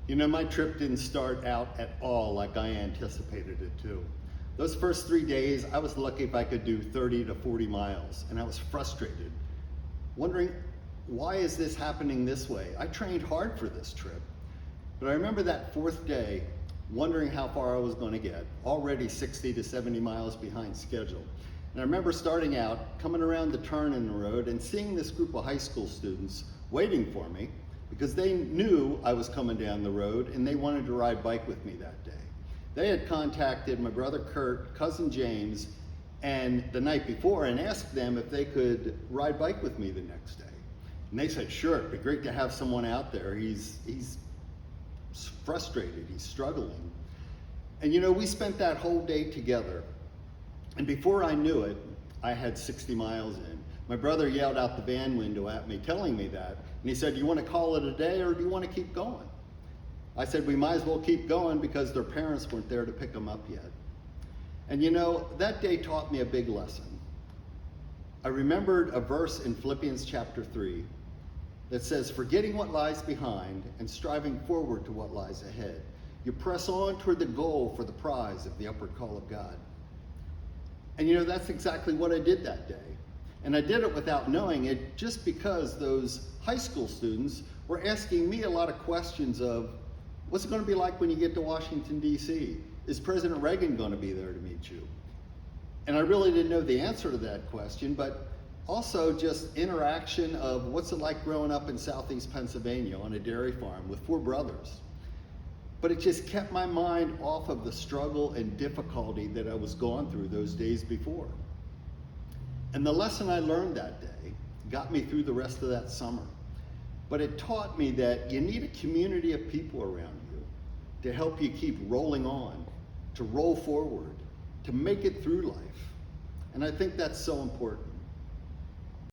You know, my trip didn't start out at all like I anticipated it to. Those first 3 days, I was lucky if I could do 30 to 40 miles, and I was frustrated, wondering, why is this happening this way? I trained hard for this trip. But I remember that fourth day, wondering how far I was going to get, already 60 to 70 miles behind schedule. And I remember starting out, coming around the turn in the road and seeing this group of high school students waiting for me because they knew I was coming down the road and they wanted to ride bike with me that day. They had contacted my brother Kurt, cousin James, and the night before and asked them if they could ride bike with me the next day. And they said, sure, it'd be great to have someone out there. He's frustrated, he's struggling. And you know, we spent that whole day together. And before I knew it, I had 60 miles in. My brother yelled out the van window at me, telling me that. And he said, you want to call it a day or do you want to keep going? I said, we might as well keep going because their parents weren't there to pick them up yet. And you know, that day taught me a big lesson. I remembered a verse in Philippians chapter 3 that says, forgetting what lies behind and striving forward to what lies ahead, you press on toward the goal for the prize of the upward call of God. And you know, that's exactly what I did that day. And I did it without knowing it, just because those high school students were asking me a lot of questions of, what's it going to be like when you get to Washington, D.C.? Is President Reagan going to be there to meet you? And I really didn't know the answer to that question, but also just interaction of what's it like growing up in Southeast Pennsylvania on a dairy farm with 4 brothers. But it just kept my mind off of the struggle and difficulty that I was going through those days before. And the lesson I learned that day got me through the rest of that summer. But it taught me that you need a community of people around you to help you keep rolling on, to roll forward, to make it through life. And I think that's so important.